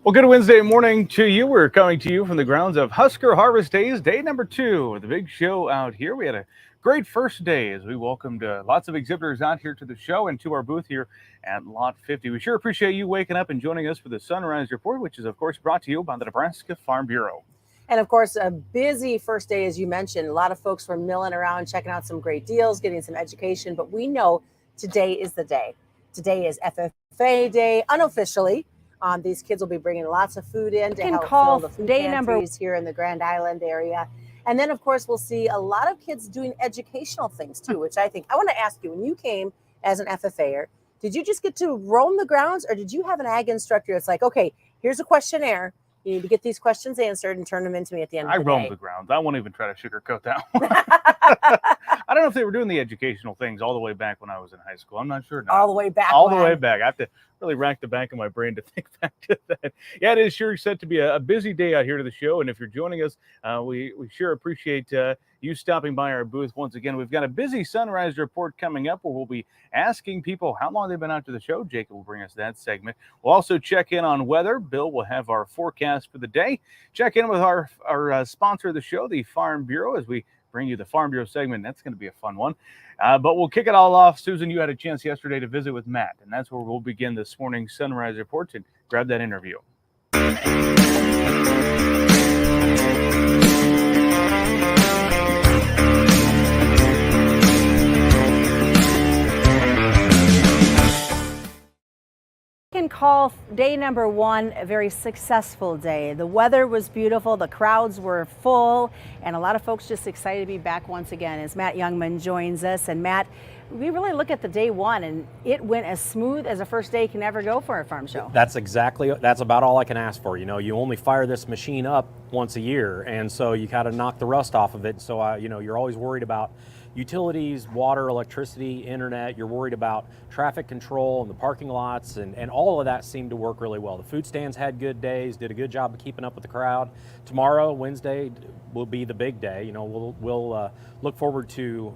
Well, good Wednesday morning to you. We're coming to you from the grounds of Husker Harvest Days, day number 2 of the big show out here. We had a great first day as we welcomed lots of exhibitors out here to the show and to our booth here at Lot 50. We sure appreciate you waking up and joining us for the Sunrise Report, which is, of course, brought to you by the Nebraska Farm Bureau. And, of course, a busy first day, as you mentioned. A lot of folks were milling around, checking out some great deals, getting some education. But we know today is the day. Today is FFA Day, unofficially. These kids will be bringing lots of food in to help fill the food pantries here in the Grand Island area. And then, of course, we'll see a lot of kids doing educational things, too, which I think I want to ask you, when you came as an FFAer, did you just get to roam the grounds, or did you have an ag instructor that's like, okay, here's a questionnaire. You need to get these questions answered and turn them into me at the end of the day. I roamed the grounds. I won't even try to sugarcoat that one. I don't know if they were doing the educational things all the way back when I was in high school. I'm not sure. All the way back. All the way back. I have to really rack the back of my brain to think back to that. Yeah, it is sure set to be a busy day out here to the show. And if you're joining us, we sure appreciate you stopping by our booth once again. We've got a busy Sunrise Report coming up where we'll be asking people how long they've been out to the show. Jacob will bring us that segment. We'll also check in on weather. Bill will have our forecast for the day. Check in with our sponsor of the show, the Farm Bureau, as we bring you the Farm Bureau segment. That's going to be a fun one. But we'll kick it all off. Susan, you had a chance yesterday to visit with Matt, and that's where we'll begin this morning's Sunrise Report and grab that interview. Can call day number 1 a very successful day. The weather was beautiful, the crowds were full, and a lot of folks just excited to be back once again as Matt Youngman joins us. And Matt, we really look at the day 1, and it went as smooth as a first day can ever go for a farm show. That's about all I can ask for. You know, you only fire this machine up once a year, and so you got to knock the rust off of it. So, you're always worried about utilities, water, electricity, internet. You're worried about traffic control and the parking lots, and all of that seemed to work really well. The food stands had good days, did a good job of keeping up with the crowd. Tomorrow, Wednesday, will be the big day. You know, we'll look forward to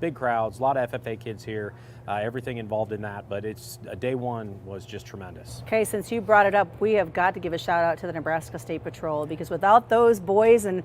big crowds, a lot of FFA kids here, everything involved in that. But day 1 was just tremendous. Okay, since you brought it up, we have got to give a shout out to the Nebraska State Patrol, because without those boys and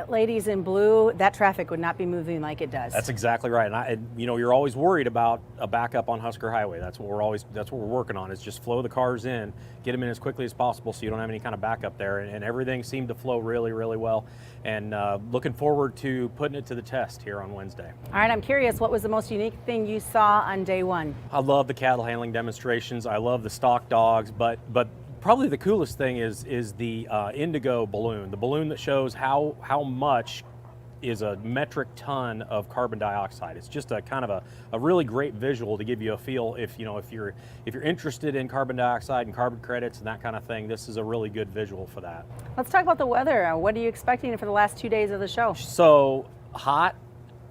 ladies in blue, that traffic would not be moving like it does. That's exactly right. And you're always worried about a backup on Husker Highway. That's what we're working on, is just flow the cars in, get them in as quickly as possible so you don't have any kind of backup there. And everything seemed to flow really, really well. And looking forward to putting it to the test here on Wednesday. All right, I'm curious, what was the most unique thing you saw on day 1? I love the cattle handling demonstrations. I love the stock dogs, but probably the coolest thing is the indigo balloon, the balloon that shows how much is a metric ton of carbon dioxide. It's just a kind of a really great visual to give you a feel if you're interested in carbon dioxide and carbon credits and that kind of thing. This is a really good visual for that. Let's talk about the weather. What are you expecting for the last 2 days of the show? So hot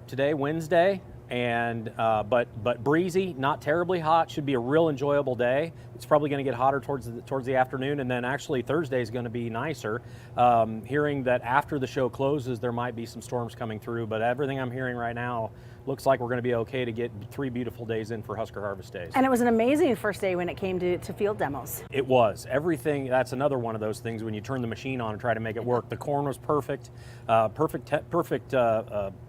today, Wednesday, and but breezy, not terribly hot. Should be a real enjoyable day. It's probably going to get hotter towards the afternoon, and then actually Thursday is going to be nicer. Hearing that after the show closes, there might be some storms coming through, but everything I'm hearing right now looks like we're going to be okay to get 3 beautiful days in for Husker Harvest Days. And it was an amazing first day when it came to field demos. It was. Everything, that's another one of those things when you turn the machine on and try to make it work. The corn was perfect, perfect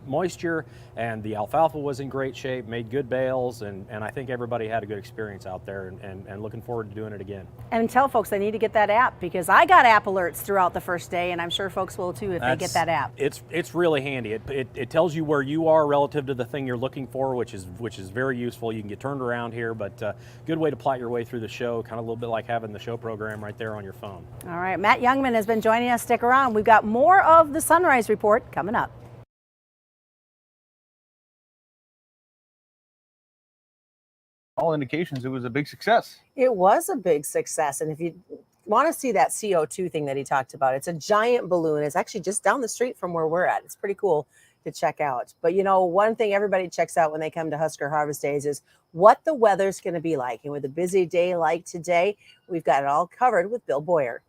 moisture, and the alfalfa was in great shape, made good bales, and I think everybody had a good experience out there, and looking forward to doing it again. And tell folks they need to get that app, because I got app alerts throughout the first day, and I'm sure folks will too if they get that app. It's really handy. It tells you where you are relative to the thing you're looking for, which is very useful. You can get turned around here, but good way to plot your way through the show, kind of a little bit like having the show program right there on your phone. All right, Matt Youngman has been joining us. Stick around. We've got more of the Sunrise Report coming up. All indications it was a big success. It was a big success. And if you want to see that CO2 thing that he talked about, it's a giant balloon. It's actually just down the street from where we're at. It's pretty cool to check out. But one thing everybody checks out when they come to Husker Harvest Days is what the weather's going to be like. And with a busy day like today, we've got it all covered with Bill Boyer.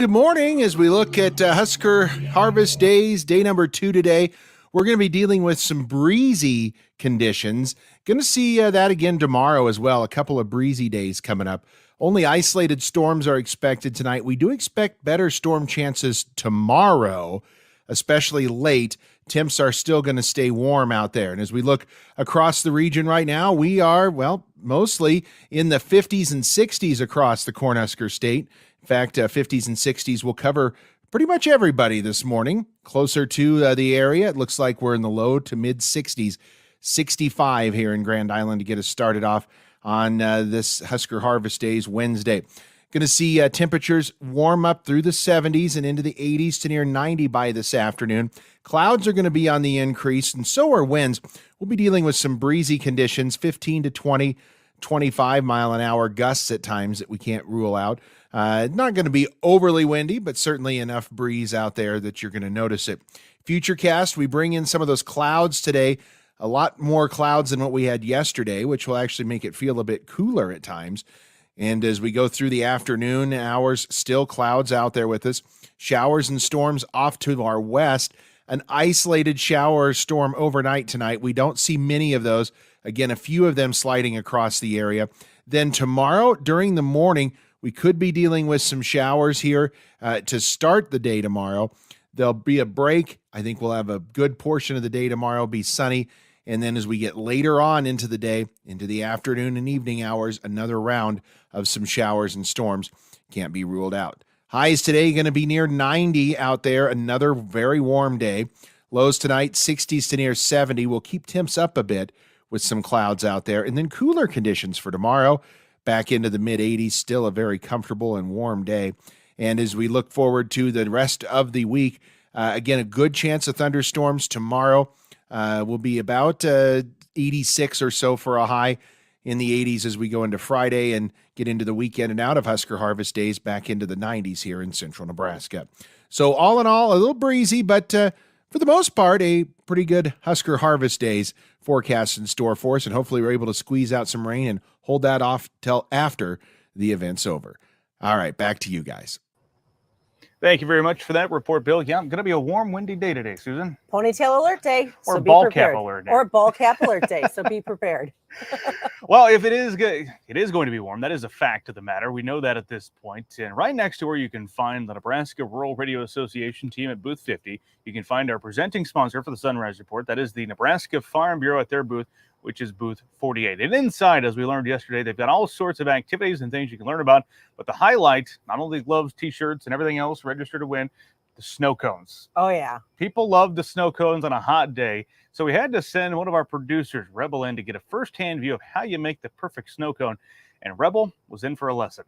good morning. As we look at Husker Harvest Days, day number 2 today, we're going to be dealing with some breezy conditions. Going to see that again tomorrow as well. A couple of breezy days coming up. Only isolated storms are expected tonight. We do expect better storm chances tomorrow, especially late. Temps are still going to stay warm out there. And as we look across the region right now, we are, well, mostly in the 50s and 60s across the Cornhusker State. In fact, 50s and 60s will cover pretty much everybody this morning. Closer to the area, it looks like we're in the low to mid 60s. 65 here in Grand Island to get us started off on this Husker Harvest Days Wednesday. Going to see temperatures warm up through the 70s and into the 80s to near 90 by this afternoon. Clouds are going to be on the increase, and so are winds. We'll be dealing with some breezy conditions, 15 to 20, 25 mile an hour gusts at times that we can't rule out. Not going to be overly windy, but certainly enough breeze out there that you're going to notice it. Futurecast, we bring in some of those clouds today. A lot more clouds than what we had yesterday, which will actually make it feel a bit cooler at times. And as we go through the afternoon hours, still clouds out there with us. Showers and storms off to our west. An isolated shower storm overnight tonight. We don't see many of those. Again, a few of them sliding across the area. Then tomorrow during the morning, we could be dealing with some showers here to start the day tomorrow. There'll be a break. I think we'll have a good portion of the day tomorrow be sunny. And then as we get later on into the day, into the afternoon and evening hours, another round of some showers and storms can't be ruled out. Highs today going to be near 90 out there. Another very warm day. Lows tonight, 60s to near 70. We'll keep temps up a bit with some clouds out there. And then cooler conditions for tomorrow. Back into the mid-80s. Still a very comfortable and warm day. And as we look forward to the rest of the week, again, a good chance of thunderstorms tomorrow. Will be about 86 or so for a high in the 80s as we go into Friday and get into the weekend and out of Husker Harvest Days back into the 90s here in central Nebraska. So all in all, a little breezy, but for the most part, a pretty good Husker Harvest Days forecast in store for us, and hopefully we're able to squeeze out some rain and hold that off till after the event's over. All right, back to you guys. Thank you very much for that report, Bill. Yeah, going to be a warm, windy day today, Susan. Ponytail alert day. Or so be ball prepared. cap alert day. Or ball cap alert day. So be prepared. Well, if it is good, it is going to be warm. That is a fact of the matter. We know that at this point. And right next to where you can find the Nebraska Rural Radio Association team at booth 50, you can find our presenting sponsor for the Sunrise Report. That is the Nebraska Farm Bureau at their booth, which is booth 48. And inside, as we learned yesterday, they've got all sorts of activities and things you can learn about. But the highlight, not only gloves, T-shirts, and everything else, register to win, the snow cones. Oh, yeah. People love the snow cones on a hot day. So we had to send one of our producers, Rebel, in to get a firsthand view of how you make the perfect snow cone. And Rebel was in for a lesson.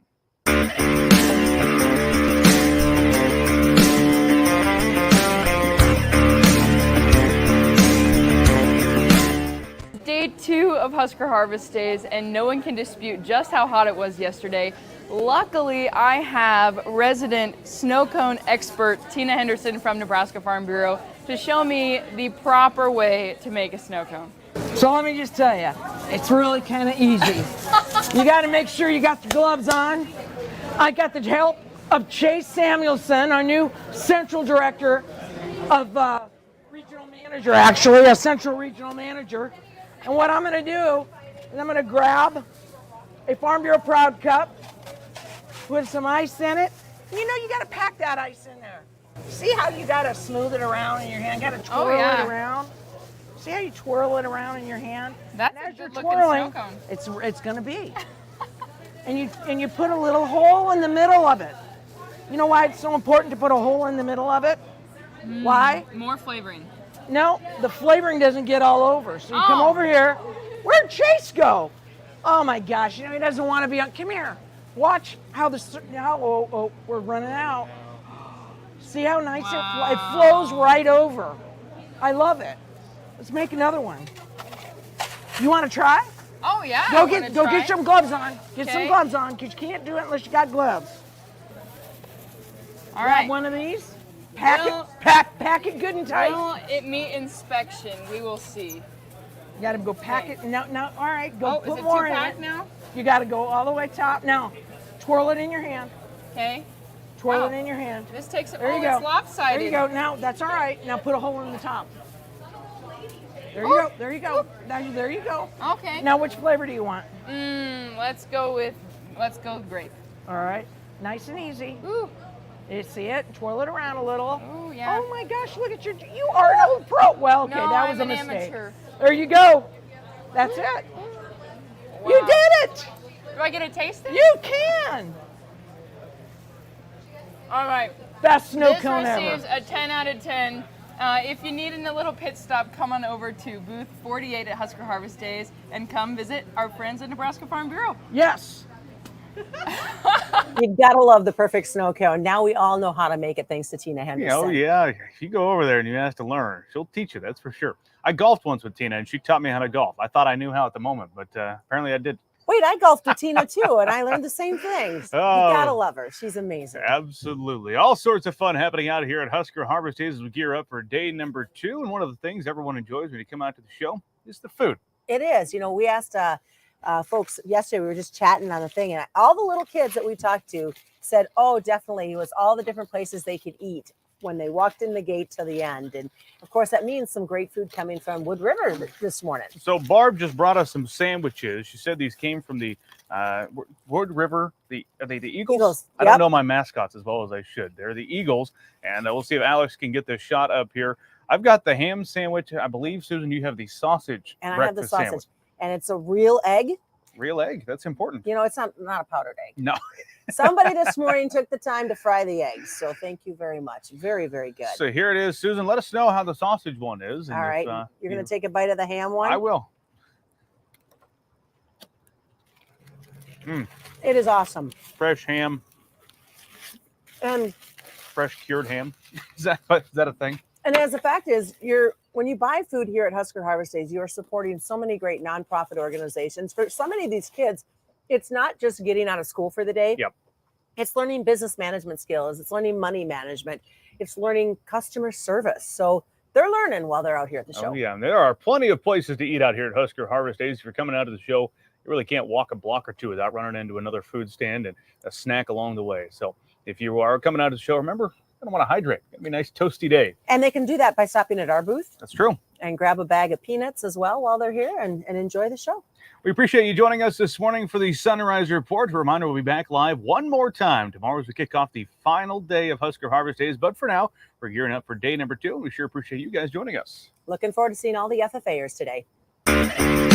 Day 2 of Husker Harvest Days, and no one can dispute just how hot it was yesterday. Luckily, I have resident snow cone expert Tina Henderson from Nebraska Farm Bureau to show me the proper way to make a snow cone. So let me just tell you, it's really kind of easy. You got to make sure you got the gloves on. I got the help of Chase Samuelson, our new central director of regional manager, actually, a central regional manager. And what I'm going to do is I'm going to grab a Farm Bureau Proud Cup, put some ice in it. You know, you got to pack that ice in there. See how you got to smooth it around in your hand? Got to twirl it around. See how you twirl it around in your hand? That's and as a you're good-looking twirling, snow cone. it's going to be. and you put a little hole in the middle of it. You know why it's so important to put a hole in the middle of it? Why? More flavoring. No, the flavoring doesn't get all over. So you come over here. Where'd Chase go? Oh my gosh, you know, he doesn't want to be on. Come here. Watch how we're running out. See how nice it flows right over. I love it. Let's make another one. You want to try? Oh yeah. Go get some gloves on. Get some Okay. gloves on, because you can't do it unless you got gloves. All Grab right. one of these. Pack Well- it. Pack it good and tight. Well, it meet inspection. We will see. You got to go pack Okay. it. No. All right. Go Oh, put is it more too in packed it. now? You got to go all the way top. Now, twirl it in your hand. Okay. Twirl Wow. it in your hand. This takes There you it's go. lopsided. There you go. Now, that's all right. Now put a hole in the top. There you go. There you go. Now, there you go. Okay. Now, which flavor do you want? Let's go with grape. All right. Nice and easy. Ooh. You see it? Twirl it around a little. Ooh, yeah. Oh my gosh, look at you are an old pro. Well, okay, No, that was I'm a an mistake. amateur. There you go. That's it. You Wow. did it. Do I get a taste of it? You can. All right. Best snow This cone receives ever. a 10 out of 10. If you need a little pit stop, come on over to booth 48 at Husker Harvest Days and come visit our friends at Nebraska Farm Bureau. Yes. You gotta love the perfect snow cone. Now we all know how to make it thanks to Tina Henderson. Oh yeah, if you go over there and you ask to learn, she'll teach you. That's for sure. I golfed once with Tina, and she taught me how to golf. I thought I knew how at the moment, but apparently I didn't. Wait, I golfed with Tina too, and I learned the same things. Oh. You gotta love her. She's amazing. Absolutely. All sorts of fun happening out here at Husker Harvest Days as we gear up for day number 2. And one of the things everyone enjoys when you come out to the show is the food. It is. You know, we asked folks yesterday, we were just chatting on the thing, and all the little kids that we talked to said, oh, definitely, it was all the different places they could eat when they walked in the gate to the end. And of course, that means some great food coming from Wood River this morning. So Barb just brought us some sandwiches. She said these came from the Wood River. Are they the Eagles? Eagles, I don't yep. know my mascots as well as I should. They're the Eagles. And we'll see if Alex can get this shot up here. I've got the ham sandwich. I believe, Susan, you have the sausage And I have the breakfast sausage. sandwich. And it's a real egg. Real egg. That's important. You know, it's not a powdered egg. No. Somebody this morning took the time to fry the eggs. So thank you very much. Very, very good. So here it is, Susan. Let us know how the sausage one is. And All right. You're going to take a bite of the ham one? I will. It is awesome. Fresh ham, And fresh cured ham. Is that a thing? And as the fact is, when you buy food here at Husker Harvest Days, you are supporting so many great nonprofit organizations. For so many of these kids, it's not just getting out of school for the day. Yep. It's learning business management skills. It's learning money management. It's learning customer service. So they're learning while they're out here at the show. Oh, yeah. And there are plenty of places to eat out here at Husker Harvest Days. If you're coming out to the show, you really can't walk a block or two without running into another food stand and a snack along the way. So if you are coming out to the show, remember, I don't want to hydrate. It's going to be a nice toasty day. And they can do that by stopping at our booth That's true. and grab a bag of peanuts as well while they're here and enjoy the show. We appreciate you joining us this morning for the Sunrise Report. A reminder, we'll be back live one more time tomorrow as we kick off the final day of Husker Harvest Days. But for now, we're gearing up for day number 2. We sure appreciate you guys joining us. Looking forward to seeing all the FFAers today.